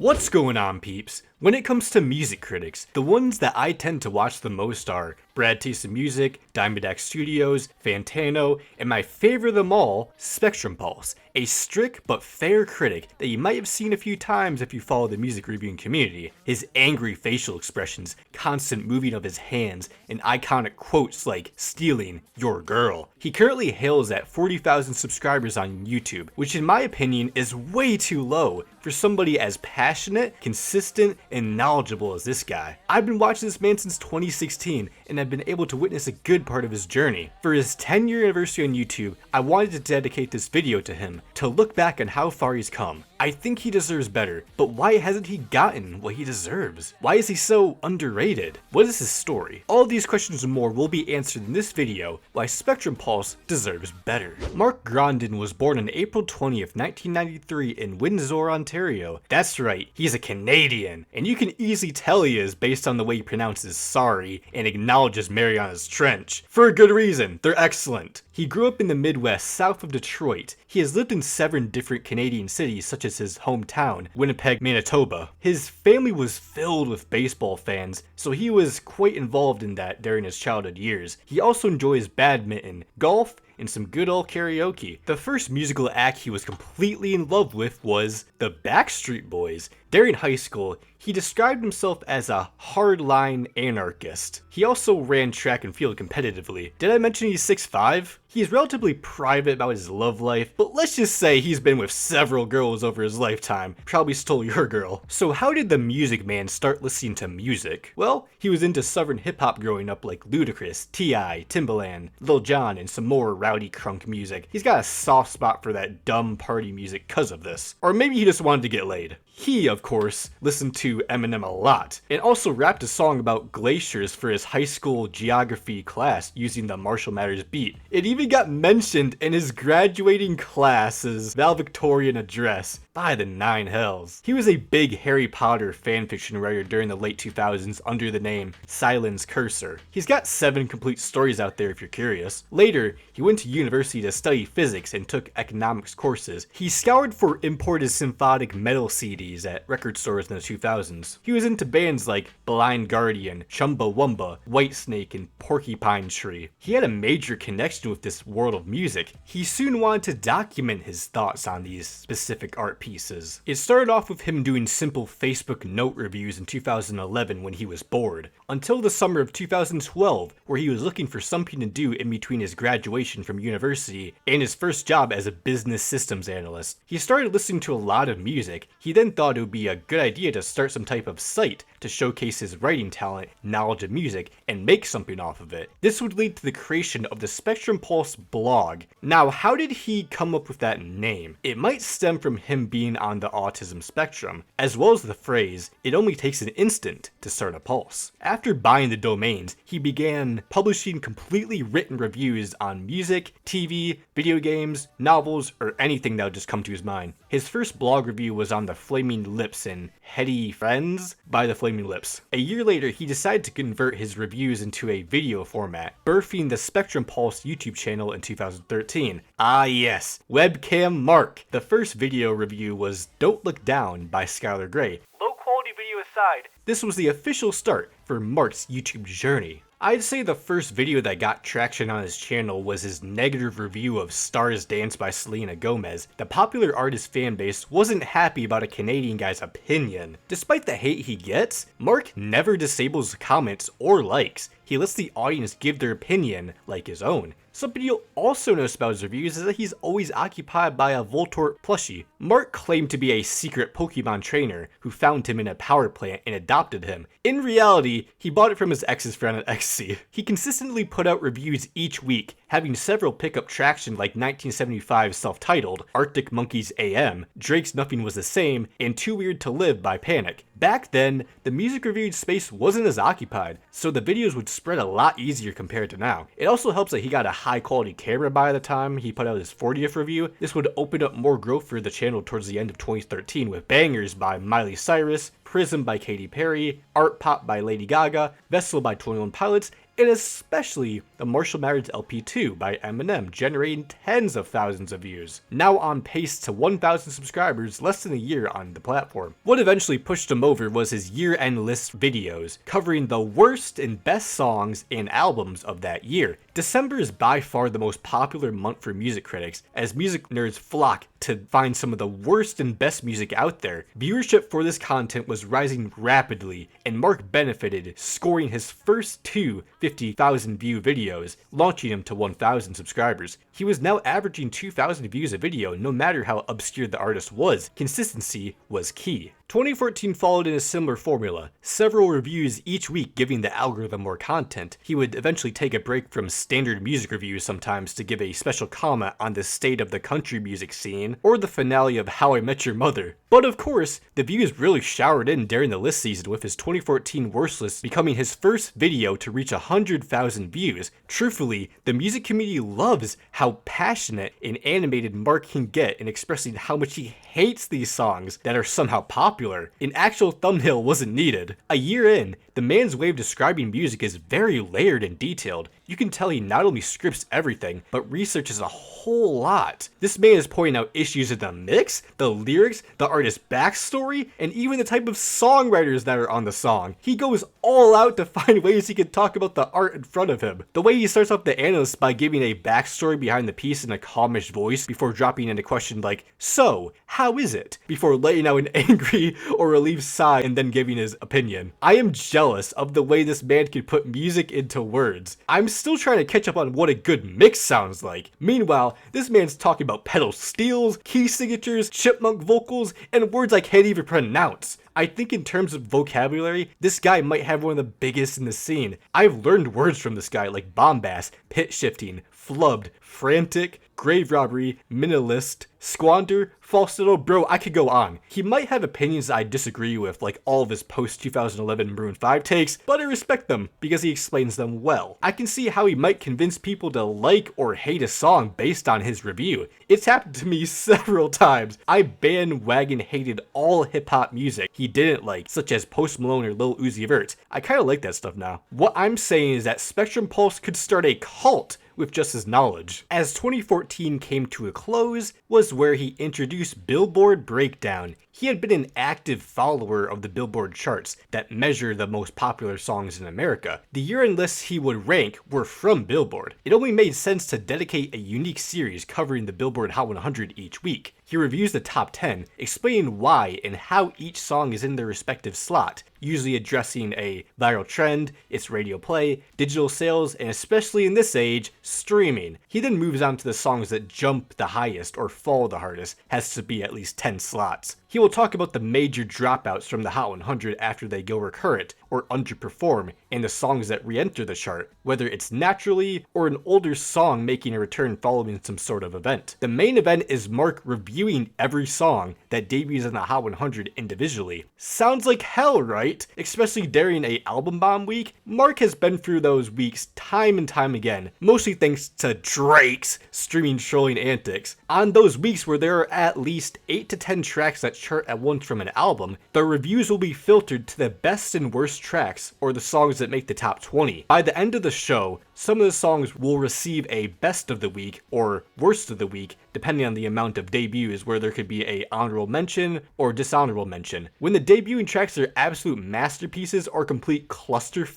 What's going on, peeps? When it comes to music critics, the ones that I tend to watch the most are Brad Taste of Music, Diamond X Studios, Fantano, and my favorite of them all, Spectrum Pulse, a strict but fair critic that you might have seen a few times if you follow the music reviewing community. His angry facial expressions, constant moving of his hands, and iconic quotes like "stealing your girl." He currently hails at 40,000 subscribers on YouTube, which in my opinion is way too low for somebody as passionate, consistent, and knowledgeable as this guy. I've been watching this man since 2016 and I've been able to witness a good part of his journey. For his 10-year anniversary on YouTube, I wanted to dedicate this video to him, to look back on how far he's come. I think he deserves better, but why hasn't he gotten what he deserves? Why is he so underrated? What is his story? All of these questions and more will be answered in this video, why Spectrum Pulse deserves better. Mark Grandin was born on April 20th, 1993 in Windsor, Ontario. That's right, he's a Canadian, and you can easily tell he is based on the way he pronounces sorry and acknowledges Mariana's Trench. For a good reason, they're excellent. He grew up in the Midwest, south of Detroit. He has lived in 7 different Canadian cities, such as his hometown, Winnipeg, Manitoba. His family was filled with baseball fans, so he was quite involved in that during his childhood years. He also enjoys badminton, golf, and some good old karaoke. The first musical act he was completely in love with was the Backstreet Boys. During high school, he described himself as a hardline anarchist. He also ran track and field competitively. Did I mention he's 6'5"? He's relatively private about his love life, but let's just say he's been with several girls over his lifetime. Probably stole your girl. So how did the Music Man start listening to music? Well, he was into southern hip-hop growing up like Ludacris, T.I., Timbaland, Lil Jon, and some more rowdy crunk music. He's got a soft spot for that dumb party music cause of this. Or maybe he just wanted to get laid. He, of course, listened to Eminem a lot, and also rapped a song about glaciers for his high school geography class using the Marshall Mathers beat. It even got mentioned in his graduating class's valedictorian address. By the 9 hells. He was a big Harry Potter fanfiction writer during the late 2000s under the name Silence Cursor. He's got 7 complete stories out there if you're curious. Later, he went to university to study physics and took economics courses. He scoured for imported symphonic metal CDs at record stores in the 2000s. He was into bands like Blind Guardian, Chumbawamba, Whitesnake, and Porcupine Tree. He had a major connection with this world of music. He soon wanted to document his thoughts on these specific art pieces. It started off with him doing simple Facebook note reviews in 2011 when he was bored, until the summer of 2012 where he was looking for something to do in between his graduation from university and his first job as a business systems analyst. He started listening to a lot of music. He then thought it would be a good idea to start some type of site to showcase his writing talent, knowledge of music, and make something off of it. This would lead to the creation of the Spectrum Pulse blog. Now, how did he come up with that name? It might stem from him being on the autism spectrum, as well as the phrase, "it only takes an instant to start a pulse." After buying the domains, he began publishing completely written reviews on music, TV, video games, novels, or anything that would just come to his mind. His first blog review was on the Flaming Lips and Heady Friends by the Flaming Lips. A year later, he decided to convert his reviews into a video format, birthing the Spectrum Pulse YouTube channel in 2013. Ah yes, Webcam Mark. The first video review was Don't Look Down by Skylar Grey. Low quality video aside, this was the official start for Mark's YouTube journey. I'd say the first video that got traction on his channel was his negative review of Stars Dance by Selena Gomez. The popular artist fanbase wasn't happy about a Canadian guy's opinion. Despite the hate he gets, Mark never disables comments or likes. He lets the audience give their opinion like his own. Something you'll also notice about his reviews is that he's always occupied by a Voltorb plushie. Mark claimed to be a secret Pokemon trainer who found him in a power plant and adopted him. In reality, he bought it from his ex's friend at XC. He consistently put out reviews each week, having several pick up traction like 1975's self-titled, Arctic Monkeys AM, Drake's Nothing Was the Same, and Too Weird to Live by Panic. Back then, the music review space wasn't as occupied, so the videos would spread a lot easier compared to now. It also helps that he got a high quality camera by the time he put out his 40th review. This would open up more growth for the channel towards the end of 2013 with bangers by Miley Cyrus, Prism by Katy Perry, Art Pop by Lady Gaga, Vessel by 21 Pilots, and especially the Marshall Mathers LP2 by Eminem, generating tens of thousands of views. Now on pace to 1,000 subscribers less than a year on the platform. What eventually pushed him over was his year-end list videos, covering the worst and best songs and albums of that year. December is by far the most popular month for music critics, as music nerds flock to find some of the worst and best music out there. Viewership for this content was rising rapidly, and Mark benefited, scoring his first two 50,000 view videos, launching him to 1,000 subscribers. He was now averaging 2,000 views a video no matter how obscure the artist was. Consistency was key. 2014 followed in a similar formula, several reviews each week giving the algorithm more content. He would eventually take a break from standard music reviews sometimes to give a special comment on the state of the country music scene, or the finale of How I Met Your Mother. But of course, the views really showered in during the list season, with his 2014 Worst List becoming his first video to reach 100,000 views. Truthfully, the music community loves how passionate and animated Mark can get in expressing how much he hates these songs that are somehow popular. An actual thumbnail wasn't needed. A year in, the man's way of describing music is very layered and detailed. You can tell he not only scripts everything, but researches a whole lot. This man is pointing out issues in the mix, the lyrics, the artist's backstory, and even the type of songwriters that are on the song. He goes all out to find ways he can talk about the art in front of him. The way he starts off the analyst by giving a backstory behind the piece in a calmish voice before dropping in a question like, "So, how is it?" before letting out an angry or relieved sigh and then giving his opinion. I am jealous of the way this man can put music into words. I'm still trying to catch up on what a good mix sounds like. Meanwhile, this man's talking about pedal steels, key signatures, chipmunk vocals, and words I can't even pronounce. I think in terms of vocabulary, this guy might have one of the biggest in the scene. I've learned words from this guy like bombast, pitch shifting, flubbed, frantic, grave robbery, minimalist, squander, falsetto, bro, I could go on. He might have opinions I disagree with, like all of his post-2011 Maroon 5 takes, but I respect them because he explains them well. I can see how he might convince people to like or hate a song based on his review. It's happened to me several times. I bandwagon hated all hip-hop music he didn't like, such as Post Malone or Lil Uzi Vert. I kinda like that stuff now. What I'm saying is that Spectrum Pulse could start a cult with just his knowledge. As 2014 came to a close was where he introduced Billboard Breakdown. He had been an active follower of the Billboard charts that measure the most popular songs in America. The year-end lists he would rank were from Billboard. It only made sense to dedicate a unique series covering the Billboard Hot 100 each week. He reviews the top 10, explaining why and how each song is in their respective slot, usually addressing a viral trend, its radio play, digital sales, and especially in this age, streaming. He then moves on to the songs that jump the highest or fall the hardest, has to be at least 10 slots. He will talk about the major dropouts from the Hot 100 after they go recurrent or underperform, and the songs that re-enter the chart, whether it's naturally or an older song making a return following some sort of event. The main event is Mark reviewing every song that debuts in the Hot 100 individually. Sounds like hell, right? Especially during a album bomb week. Mark has been through those weeks time and time again, mostly thanks to Drake's streaming trolling antics. On those weeks where there are at least 8 to 10 tracks that chart at once from an album, the reviews will be filtered to the best and worst tracks, or the songs that make the top 20. By the end of the show, some of the songs will receive a best of the week or worst of the week, depending on the amount of debuts, where there could be a honorable mention or dishonorable mention. When the debuting tracks are absolute masterpieces or complete cluster,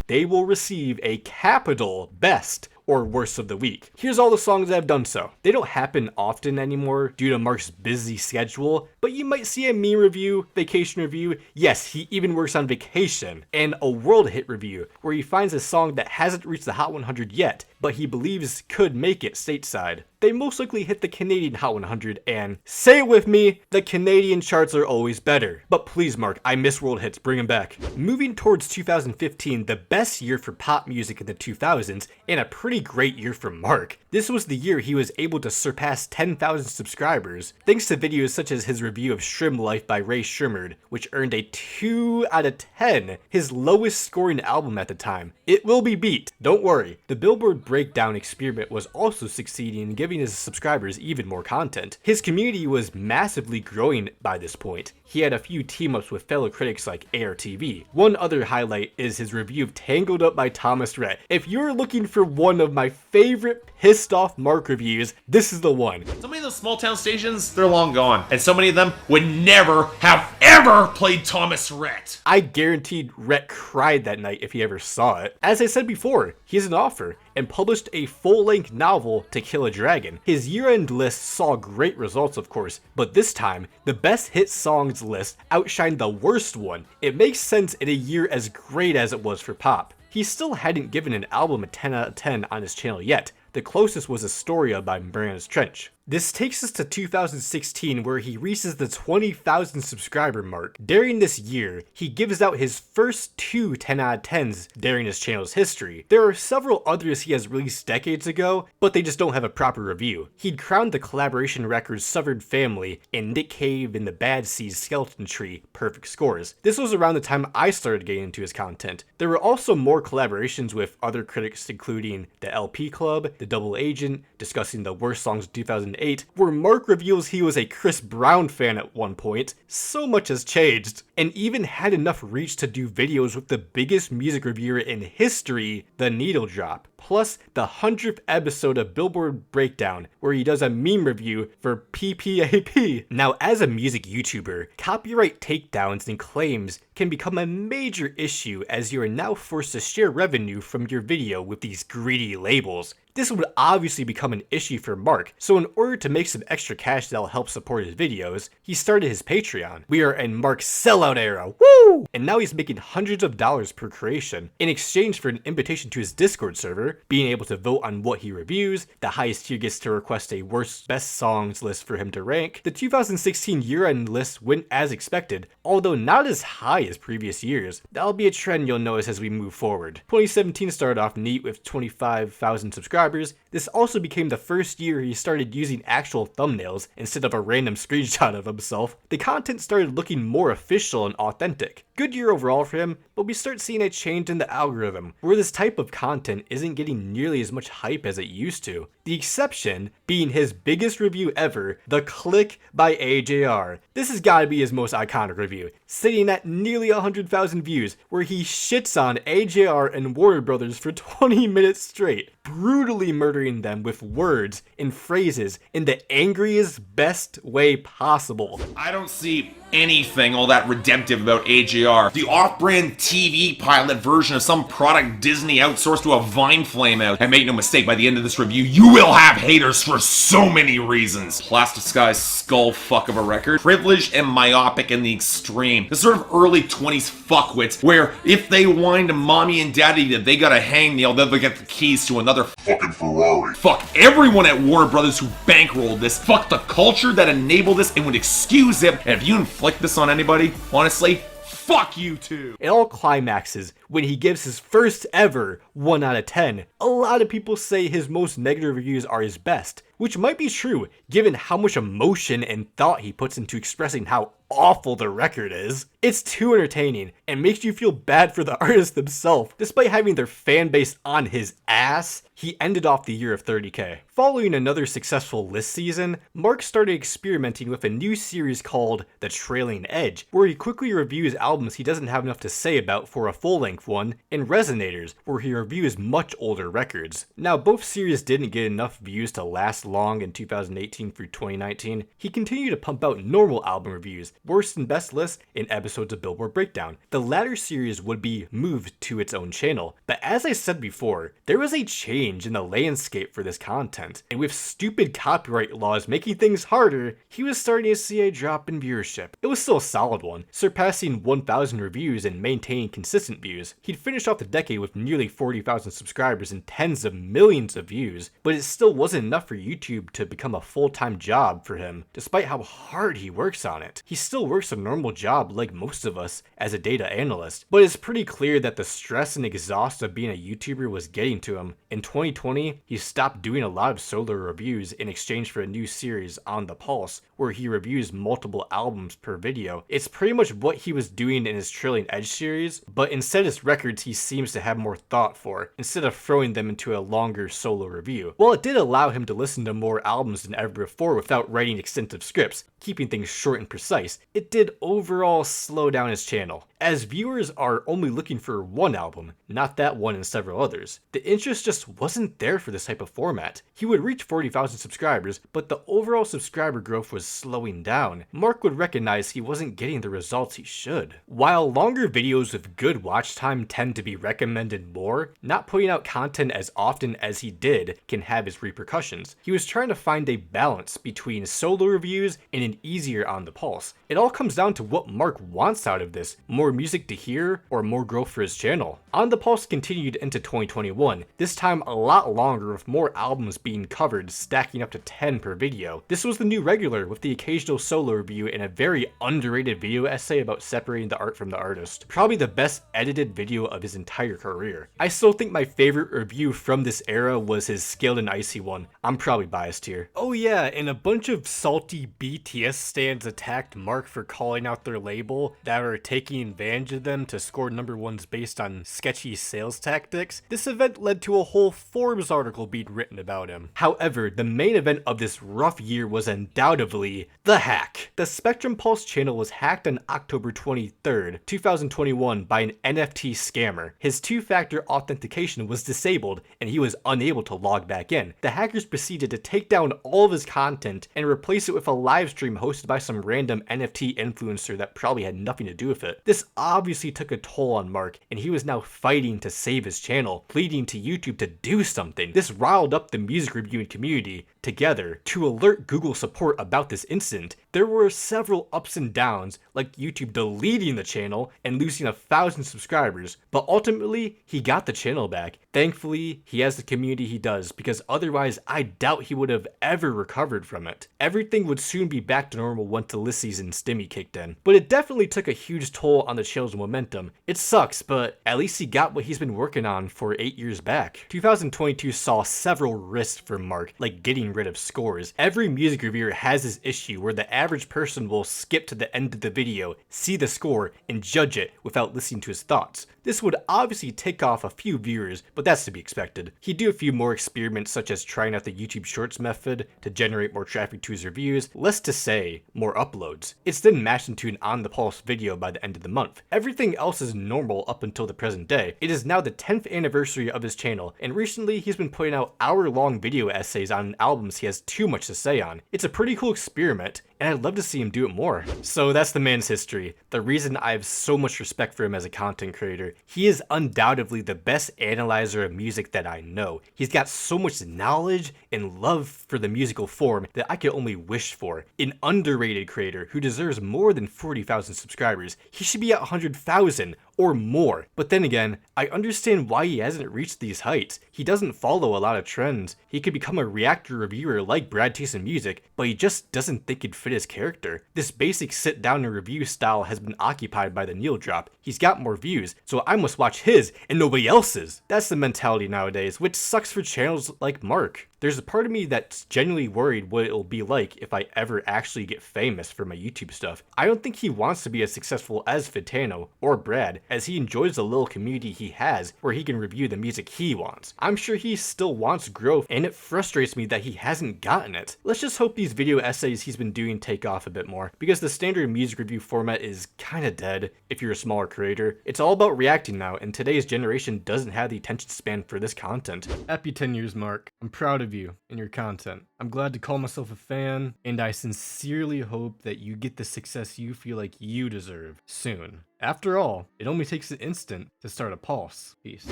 they will receive a capital best or worst of the week. Here's all the songs that have done so. They don't happen often anymore due to Mark's busy schedule, but you might see a meme review, vacation review, yes, he even works on vacation, and a world hit review, where he finds a song that hasn't reached the Hot 100 yet, but he believes could make it stateside. They most likely hit the Canadian Hot 100, and say it with me, the Canadian charts are always better. But please Mark, I miss world hits, bring them back. Moving towards 2015, the best year for pop music in the 2000s, and a pretty great year for Mark. This was the year he was able to surpass 10,000 subscribers, thanks to videos such as his review of Shrimp Life by Ray Shremmerd, which earned a 2 out of 10, his lowest scoring album at the time. It will be beat, don't worry. The Billboard Breakdown experiment was also succeeding in giving his subscribers even more content. His community was massively growing by this point. he had a few team-ups with fellow critics like ARTV. One other highlight is his review of Tangled Up by Thomas Rhett. If you're looking for one of my favorite pissed off Mark reviews, this is the one. So many of those small town stations, they're long gone. And so many of them would never have ever played Thomas Rhett. I guaranteed Rhett cried that night if he ever saw it. As I said before, he has an offer and published a full-length novel, To Kill a Dragon. His year-end list saw great results, of course, but this time, the best hit songs list outshined the worst one. It makes sense in a year as great as it was for pop. He still hadn't given an album a 10 out of 10 on his channel yet. The closest was Astoria by Marianas Trench. This takes us to 2016, where he reaches the 20,000 subscriber mark. During this year, he gives out his first two 10 out of 10s during his channel's history. There are several others he has released decades ago, but they just don't have a proper review. He'd crowned the collaboration records Severed Family and Nick Cave in the Bad Seeds Skeleton Tree perfect scores. This was around the time I started getting into his content. There were also more collaborations with other critics, including the LP Club, the Double Agent, discussing the worst songs of 2008, where Mark reveals he was a Chris Brown fan at one point. So much has changed, and even had enough reach to do videos with the biggest music reviewer in history, The Needle Drop. Plus the 100th episode of Billboard Breakdown, where he does a meme review for PPAP. Now, as a music YouTuber, copyright takedowns and claims can become a major issue, as you are now forced to share revenue from your video with these greedy labels. This would obviously become an issue for Mark, so in order to make some extra cash that'll help support his videos, he started his Patreon. We are in Mark's sellout era, woo! And now he's making hundreds of dollars per creation, in exchange for an invitation to his Discord server, being able to vote on what he reviews, the highest tier gets to request a worst best songs list for him to rank. The 2016 year-end list went as expected, although not as high as previous years. That'll be a trend you'll notice as we move forward. 2017 started off neat with 25,000 subscribers. This also became the first year he started using actual thumbnails instead of a random screenshot of himself. The content started looking more official and authentic. Good year overall for him, but we start seeing a change in the algorithm, where this type of content isn't getting nearly as much hype as it used to. The exception being his biggest review ever, The Click by AJR. This has gotta be his most iconic review, sitting at nearly 100,000 views, where he shits on AJR and Warner Brothers for 20 minutes straight, brutally murdering them with words and phrases in the angriest, best way possible. I don't see anything all that redemptive about AJR. The off-brand TV pilot version of some product Disney outsourced to a Vine flameout. And make no mistake, by the end of this review, you will have haters for so many reasons. Plasticized skull fuck of a record. Privileged and myopic in the extreme. The sort of early 20s fuckwits, where if they whine to mommy and daddy that they got a hangnail, they'll get the keys to another fucking Ferrari. Fuck everyone at Warner Brothers who bankrolled this. Fuck the culture that enabled this and would excuse it. And if you inflict this on anybody, honestly, fuck you too. It all climaxes when he gives his first ever 1 out of 10. A lot of people say his most negative reviews are his best, which might be true given how much emotion and thought he puts into expressing how awful the record is. It's too entertaining and makes you feel bad for the artist themselves. Despite having their fan base on his ass, he ended off the year of 30K. Following another successful list season, Mark started experimenting with a new series called The Trailing Edge, where he quickly reviews albums he doesn't have enough to say about for a full-length one, and Resonators, where he reviews much older records. Now, both series didn't get enough views to last long in 2018 through 2019. He continued to pump out normal album reviews, worst and best lists, and episodes of Billboard Breakdown. The latter series would be moved to its own channel, but as I said before, there was a change in the landscape for this content, and with stupid copyright laws making things harder, he was starting to see a drop in viewership. It was still a solid one, surpassing 1,000 reviews and maintaining consistent views. He'd finished off the decade with nearly 40,000 subscribers and tens of millions of views, but it still wasn't enough for YouTube to become a full-time job for him, despite how hard he works on it. He still works a normal job like most of us as a data analyst, but it's pretty clear that the stress and exhaust of being a YouTuber was getting to him. In 2020, he stopped doing a lot of solo reviews in exchange for a new series on The Pulse, where he reviews multiple albums per video. It's pretty much what he was doing in his Trillion Edge series, but instead his records he seems to have more thought for, instead of throwing them into a longer solo review. While it did allow him to listen to more albums than ever before without writing extensive scripts, keeping things short and precise, it did overall slow down his channel, as viewers are only looking for one album, not that one and several others. The interest just wasn't there for this type of format. He would reach 40,000 subscribers, but the overall subscriber growth was slowing down. Mark would recognize he wasn't getting the results he should. While longer videos with good watch time tend to be recommended more, not putting out content as often as he did can have its repercussions. He was trying to find a balance between solo reviews and an easier on the pulse. It all comes down to what Mark wants out of this: more music to hear or more growth for his channel. On the Pulse continued into 2021, this time a lot longer with more albums being covered, stacking up to 10 per video. This was the new regular, with the occasional solo review and a very underrated video essay about separating the art from the artist. Probably the best edited video of his entire career. I still think my favorite review from this era was his Scaled and Icy one. I'm probably biased here. Oh yeah, and a bunch of salty BTS stans attacked Mark for calling out their label that were taking advantage of them to score #1s based on sketchy sales tactics. This event led to a whole Forbes article being written about him. However, the main event of this rough year was undoubtedly the hack. The Spectrum Pulse channel was hacked on October 23rd, 2021 by an NFT scammer. His two-factor authentication was disabled and he was unable to log back in. The hackers proceeded to take down all of his content and replace it with a live stream hosted by some random NFT influencer that probably had nothing to do with it. This obviously took a toll on Mark, and he was now fighting to save his channel, pleading to YouTube to do something. This riled up the music reviewing community together to alert Google support about this incident. There were several ups and downs, like YouTube deleting the channel and losing 1,000 subscribers, but ultimately he got the channel back. Thankfully, he has the community he does, because otherwise I doubt he would have ever recovered from it. Everything would soon be back to normal once the list season stimmy kicked in, but it definitely took a huge toll on the channel's momentum. It sucks, but at least he got what he's been working on for 8 years back. 2022 saw several risks for Mark, like getting rid of scores. Every music reviewer has this issue where the average person will skip to the end of the video, see the score, and judge it without listening to his thoughts. This would obviously take off a few viewers, but that's to be expected. He'd do a few more experiments, such as trying out the YouTube Shorts method to generate more traffic to his reviews, less to say, more uploads. It's then matched into an On the Pulse video by the end of the month. Everything else is normal up until the present day. It is now the 10th anniversary of his channel, and recently he's been putting out hour-long video essays on albums he has too much to say on. It's a pretty cool experiment, and I'd love to see him do it more. So that's the man's history. The reason I have so much respect for him as a content creator. He is undoubtedly the best analyzer of music that I know. He's got so much knowledge and love for the musical form that I could only wish for. An underrated creator who deserves more than 40,000 subscribers. He should be at 100,000 or more. But then again, I understand why he hasn't reached these heights. He doesn't follow a lot of trends. He could become a reactor reviewer like Brad Taste in Music, but he just doesn't think it'd fit his character. This basic sit down and review style has been occupied by the Neil drop. He's got more views, so I must watch his and nobody else's. That's the mentality nowadays, which sucks for channels like Mark. There's a part of me that's genuinely worried what it'll be like if I ever actually get famous for my YouTube stuff. I don't think he wants to be as successful as Fitano or Brad, as he enjoys the little community he has where he can review the music he wants. I'm sure he still wants growth, and it frustrates me that he hasn't gotten it. Let's just hope these video essays he's been doing take off a bit more, because the standard music review format is kinda dead if you're a smaller creator. It's all about reacting now, and today's generation doesn't have the attention span for this content. Happy 10 years, Mark. I'm proud of you and your content. I'm glad to call myself a fan, and I sincerely hope that you get the success you feel like you deserve soon. After all, it only takes an instant to start a pulse. Peace.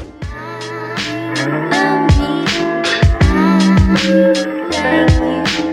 Thank you.